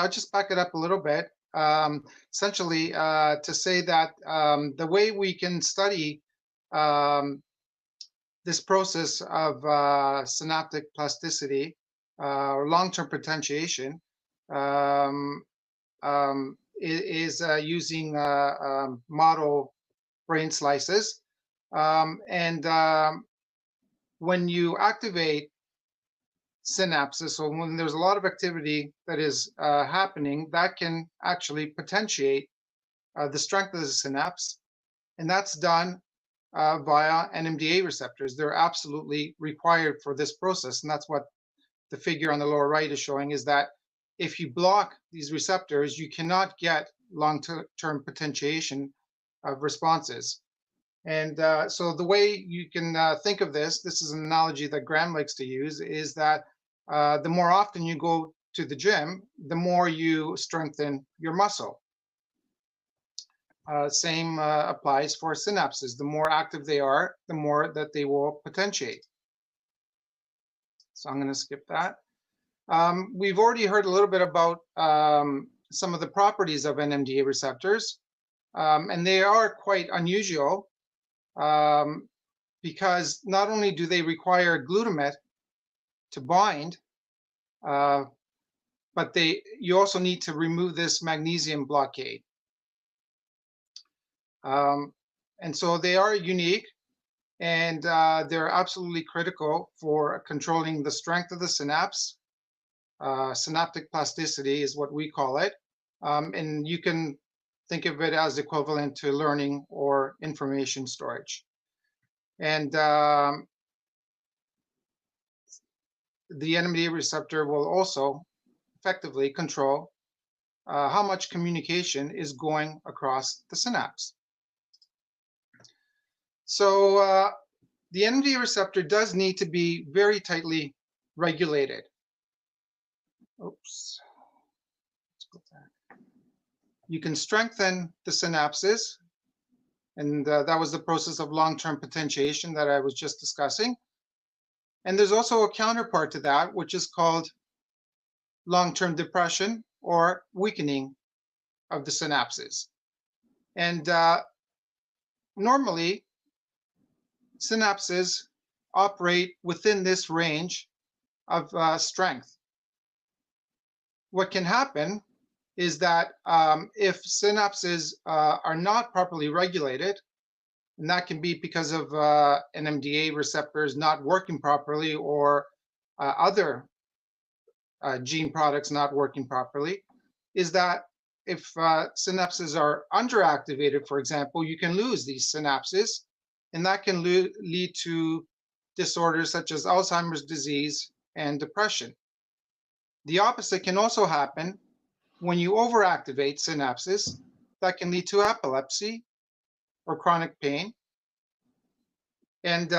I'll just back it up a little bit. Essentially, to say that the way we can study this process of synaptic plasticity or long-term potentiation is using model brain slices. When you activate synapses, so when there's a lot of activity that is happening, that can actually potentiate the strength of the synapse, and that's done via NMDA receptors. They're absolutely required for this process, and that's what the figure on the lower right is showing, is that if you block these receptors, you cannot get long-term potentiation of responses. And so the way you can think of this is an analogy that Graham likes to use, is that the more often you go to the gym, the more you strengthen your muscle. Same applies for synapses. The more active they are, the more that they will potentiate. So I'm going to skip that. We've already heard a little bit about some of the properties of NMDA receptors, and they are quite unusual because not only do they require glutamate to bind, but you also need to remove this magnesium blockade. And so they are unique, and they're absolutely critical for controlling the strength of the synapse. Synaptic plasticity is what we call it. And you can think of it as equivalent to learning or information storage. And the NMDA receptor will also effectively control how much communication is going across the synapse. So the NMDA receptor does need to be very tightly regulated. Oops. Let's go back. You can strengthen the synapses, and that was the process of long-term potentiation that I was just discussing. And there's also a counterpart to that, which is called long-term depression or weakening of the synapses. And normally, synapses operate within this range of strength. What can happen is that if synapses are not properly regulated, and that can be because of NMDA receptors not working properly or other gene products not working properly, is that if synapses are underactivated, for example, you can lose these synapses, and that can lead to disorders such as Alzheimer's disease and depression. The opposite can also happen when you overactivate synapses. That can lead to epilepsy or chronic pain. And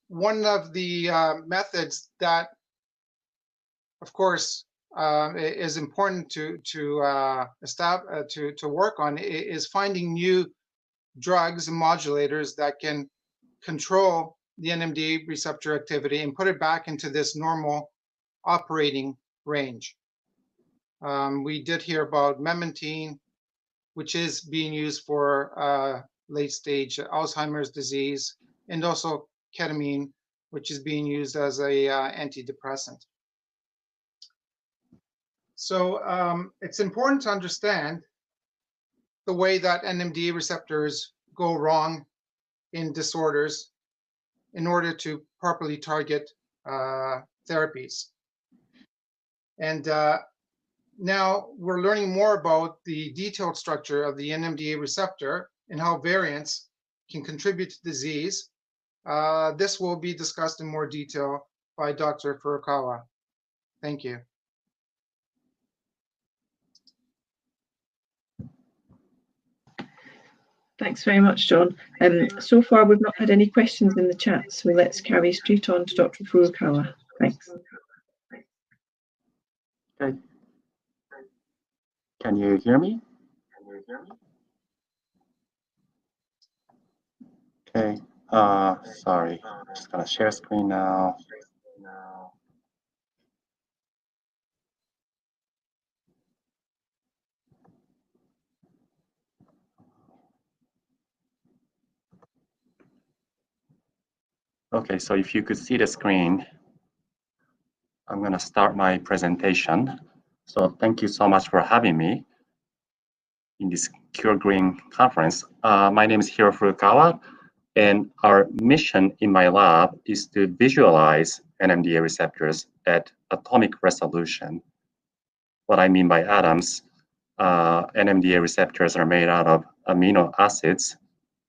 one of the methods that, of course, is important to work on is finding new drugs and modulators that can control the NMDA receptor activity and put it back into this normal operating range. We did hear about memantine, which is being used for late-stage Alzheimer's disease, and also ketamine, which is being used as a antidepressant. So it's important to understand the way that NMDA receptors go wrong in disorders in order to properly target therapies. And now we're learning more about the detailed structure of the NMDA receptor and how variants can contribute to disease. This will be discussed in more detail by Dr. Furukawa. Thank you. Thanks very much, John. So far, we've not had any questions in the chat, so let's carry straight on to Dr. Furukawa. Thanks. Okay. Can you hear me? Okay. Sorry. I'm just gonna share screen now. Okay, so if you could see the screen, I'm going to start my presentation. So thank you so much for having me in this GRIN conference. My name is Hiro Furukawa, and our mission in my lab is to visualize NMDA receptors at atomic resolution. What I mean by atoms, NMDA receptors are made out of amino acids,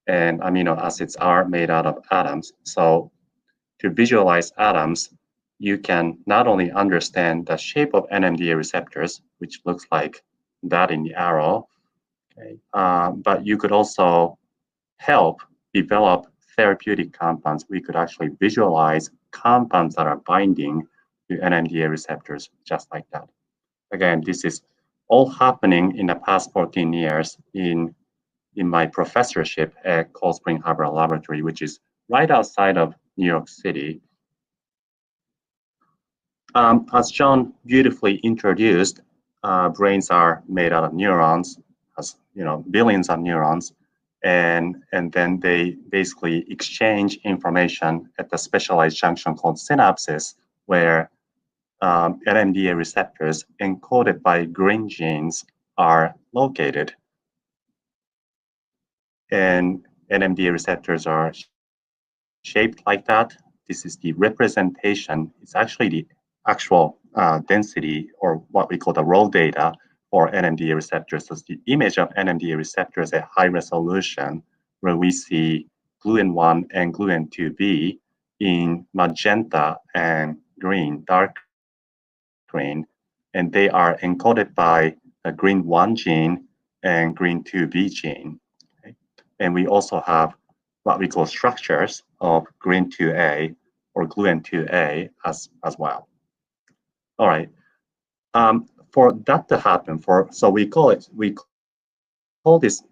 and amino acids are made out of atoms. So to visualize atoms, you can not only understand the shape of NMDA receptors, which looks like that in the arrow, okay, but you could also help develop therapeutic compounds. We could actually visualize compounds that are binding to NMDA receptors just like that. Again, this is all happening in the past 14 years in my professorship at Cold Spring Harbor Laboratory, which is right outside of New York City. As John beautifully introduced, brains are made out of neurons, as billions of neurons, and then they basically exchange information at the specialized junction called synapses, where NMDA receptors encoded by GRIN genes are located. And NMDA receptors are shaped like that. This is the representation. It's actually the actual density, or what we call the raw data for NMDA receptors. So it's the image of NMDA receptors at high resolution, where we see gluon1 and gluon2b in magenta and green, dark green, and they are encoded by a GRIN1 gene and GRIN2b gene. Okay? And we also have what we call structures of GRIN2A or gluon2A as well. All right. For that to happen, so we call this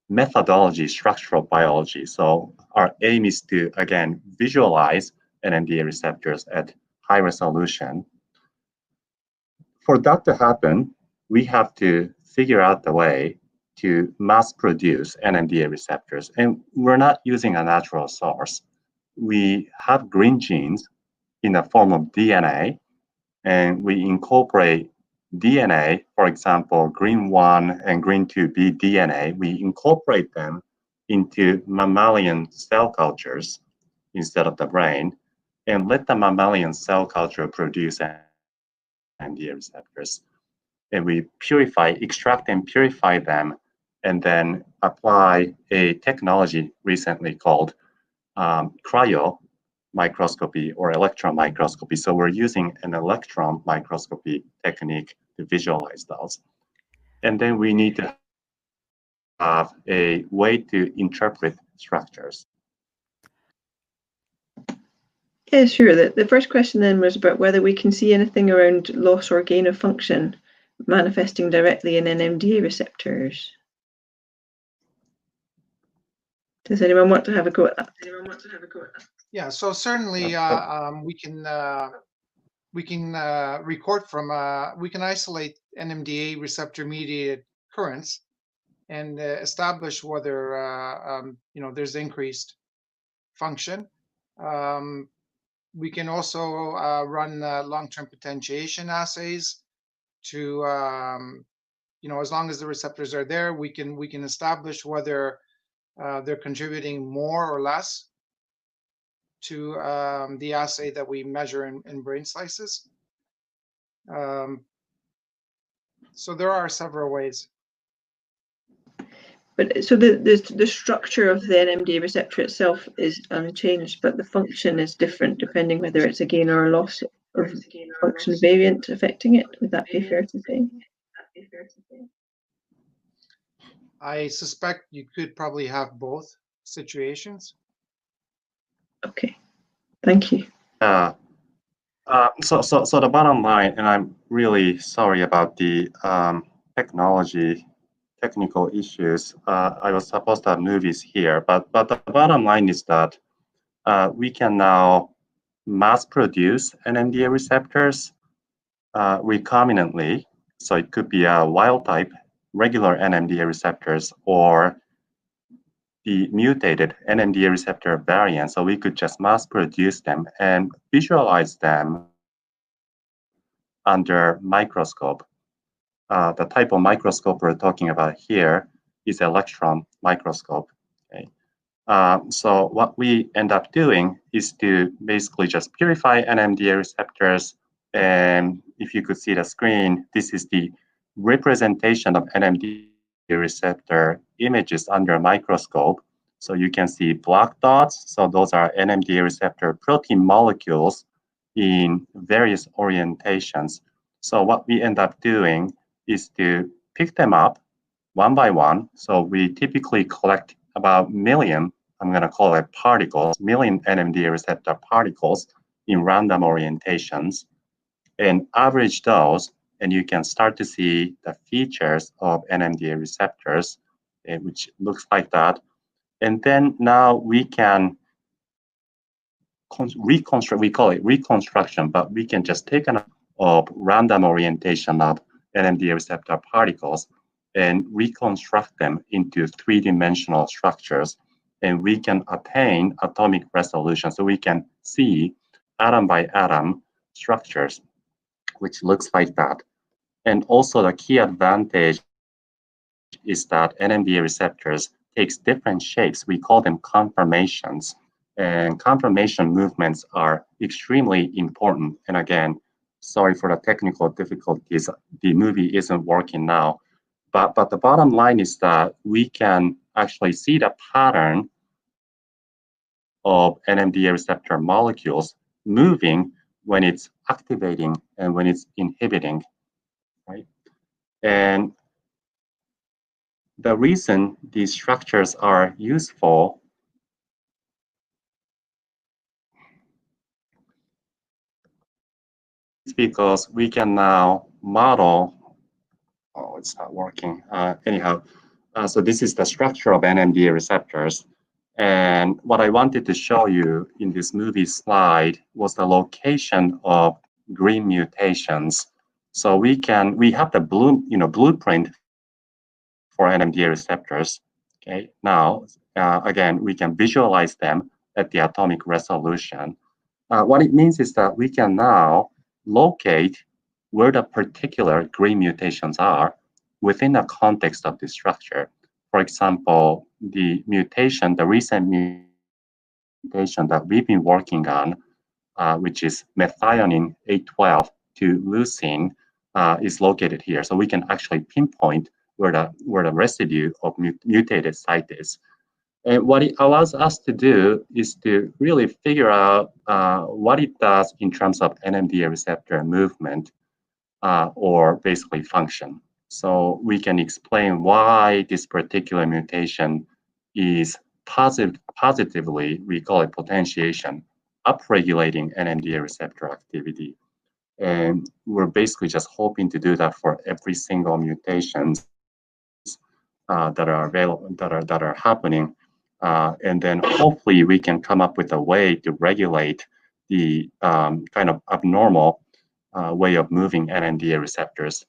methodology structural biology. So our aim is to, again, visualize NMDA receptors at high resolution. For that to happen, we have to figure out the way to mass produce NMDA receptors. And we're not using a natural source. We have GRIN genes in the form of DNA, and we incorporate DNA, for example, GRIN1 and GRIN2B DNA, we incorporate them into mammalian cell cultures instead of the brain, and let the mammalian cell culture produce NMDA receptors. And we extract and purify them, and then apply a technology recently called cryo microscopy or electron microscopy. So we're using an electron microscopy technique to visualize those. And then we need to have a way to interpret structures. Yeah, sure. The first question then was about whether we can see anything around loss or gain of function manifesting directly in NMDA receptors. Does anyone want to have a go at that? Yeah, so certainly we can record from we can isolate NMDA receptor mediated currents and establish whether there's increased function. We can also run long-term potentiation assays to as long as the receptors are there, we can establish whether they're contributing more or less to the assay that we measure in brain slices. So there are several ways. But so the structure of the NMDA receptor itself is unchanged, but the function is different depending whether it's a gain or a loss of function variant affecting it. Would that be fair to say? I suspect you could probably have both situations. Okay, thank you. So the bottom line, and I'm really sorry about the technical issues. I was supposed to have movies here, but the bottom line is that we can now mass produce NMDA receptors recombinantly. So it could be a wild type, regular NMDA receptors, or the mutated NMDA receptor variants, so we could just mass produce them and visualize them under microscope. The type of microscope we're talking about here is electron microscope. Okay. So what we end up doing is to basically just purify NMDA receptors. And if you could see the screen, this is the representation of NMDA receptor images under a microscope. So you can see black dots. So those are NMDA receptor protein molecules in various orientations. So what we end up doing is to pick them up one by one. So we typically collect about million, I'm going to call it particles, million NMDA receptor particles in random orientations, and average those, and you can start to see the features of NMDA receptors, which looks like that. And then now we can reconstruct, we call it reconstruction, but we can just take an of random orientation of NMDA receptor particles and reconstruct them into three-dimensional structures. And we can attain atomic resolution. So we can see atom by atom structures, which looks like that. And also the key advantage is that NMDA receptors takes different shapes. We call them conformations. And conformation movements are extremely important. And again, sorry for the technical difficulties. The movie isn't working now. But the bottom line is that we can actually see the pattern of NMDA receptor molecules moving when it's activating and when it's inhibiting, right? And the reason these structures are useful is because we can now model. Oh, it's not working. Anyhow, so this is the structure of NMDA receptors. And what I wanted to show you in this movie slide was the location of green mutations. So we have the blueprint for NMDA receptors. Okay, now again, we can visualize them at the atomic resolution. What it means is that we can now locate where the particular green mutations are within the context of the structure. For example, the recent mutation that we've been working on, which is methionine 812 to leucine, is located here. So we can actually pinpoint where the residue of mutated site is. And what it allows us to do is to really figure out what it does in terms of NMDA receptor movement or basically function. So we can explain why this particular mutation is positively, we call it potentiation, upregulating NMDA receptor activity. And we're basically just hoping to do that for every single mutations that are available, that are happening. And then hopefully we can come up with a way to regulate the kind of abnormal way of moving NMDA receptors.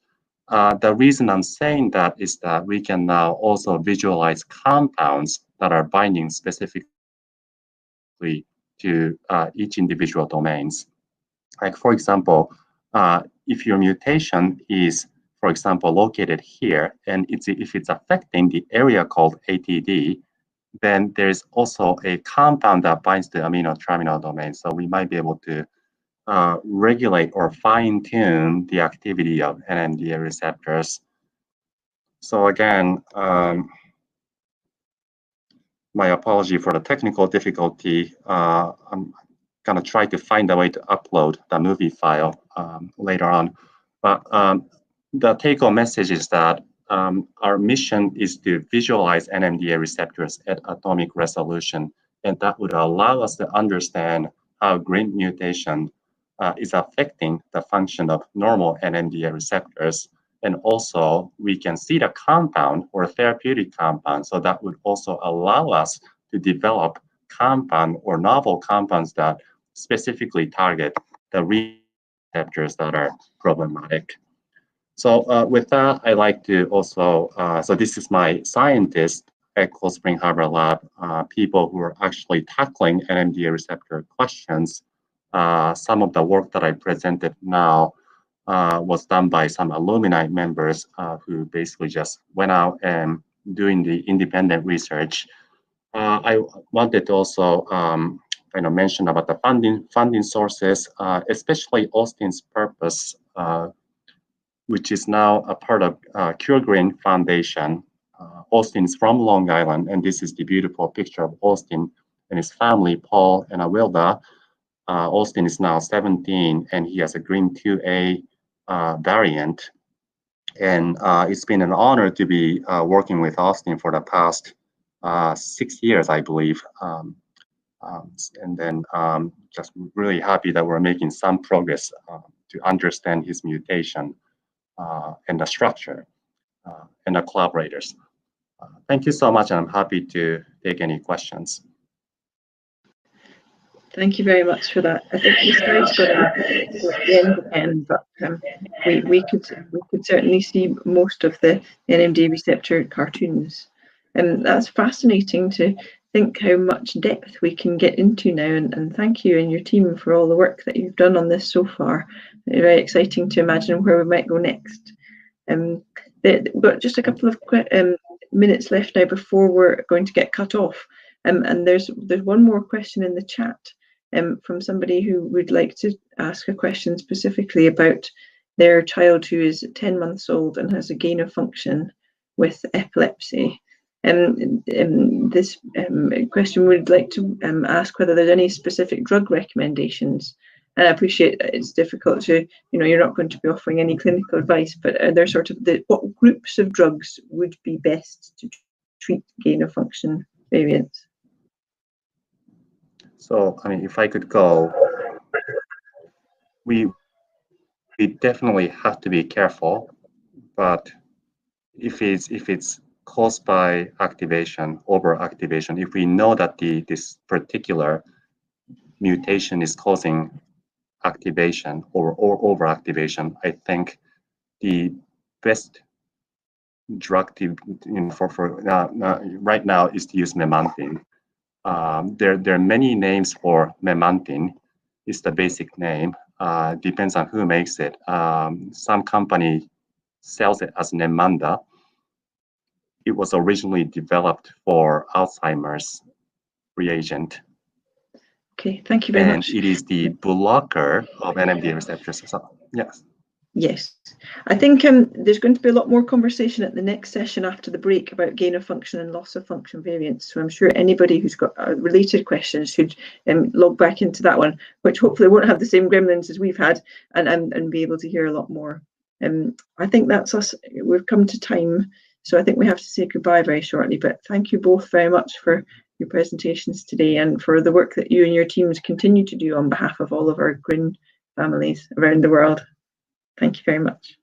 The reason I'm saying that is that we can now also visualize compounds that are binding specifically to each individual domains. Like for example, if your mutation is, for example, located here, and if it's affecting the area called ATD, then there's also a compound that binds the amino terminal domain. So we might be able to regulate or fine-tune the activity of NMDA receptors. So again, my apology for the technical difficulty. I'm gonna try to find a way to upload the movie file later on. But the take-home message is that our mission is to visualize NMDA receptors at atomic resolution, and that would allow us to understand how green mutation is affecting the function of normal NMDA receptors. And also, we can see the compound or therapeutic compound, so that would also allow us to develop compound or novel compounds that specifically target the receptors that are problematic. So with that, I like to also, so this is my scientist at Cold Spring Harbor Lab, people who are actually tackling NMDA receptor questions. Some of the work that I presented now was done by some alumni members who basically just went out and doing the independent research. I wanted to also mention about the funding sources, especially Austin's Purpose, which is now a part of Cure Green Foundation. Austin is from Long Island, and this is the beautiful picture of Austin and his family, Paul and Awilda. Austin is now 17, and he has a Green 2A variant. And it's been an honor to be working with Austin for the past 6 years, I believe. And then just really happy that we're making some progress to understand his mutation and the structure and the collaborators. Thank you so much, and I'm happy to take any questions. Thank you very much for that. I think the slides got at the end again, but we could certainly see most of the NMDA receptor cartoons. And that's fascinating to think how much depth we can get into now, and thank you and your team for all the work that you've done on this so far. Very exciting to imagine where we might go next. We've got just a couple of minutes left now before we're going to get cut off. And there's one more question in the chat from somebody who would like to ask a question specifically about their child who is 10 months old and has a gain of function with epilepsy. This question would like to ask whether there's any specific drug recommendations. And I appreciate that it's difficult to, you're not going to be offering any clinical advice, but are there sort of what groups of drugs would be best to treat gain of function variants? So, if I could go, we definitely have to be careful, but if it's caused by activation, overactivation, if we know that this particular mutation is causing activation or overactivation, I think the best drug to, right now is to use memantine. There are many names for memantine. It's the basic name. Depends on who makes it. Some company sells it as Nemanda. It was originally developed for Alzheimer's reagent. Okay, thank you very much. And it is the blocker of NMDA receptors. So, yes. Yes, I think there's going to be a lot more conversation at the next session after the break about gain of function and loss of function variants. So I'm sure anybody who's got related questions should log back into that one, which hopefully won't have the same gremlins as we've had, and be able to hear a lot more. I think that's us. We've come to time, so I think we have to say goodbye very shortly. But thank you both very much for your presentations today and for the work that you and your teams continue to do on behalf of all of our GRIN families around the world. Thank you very much.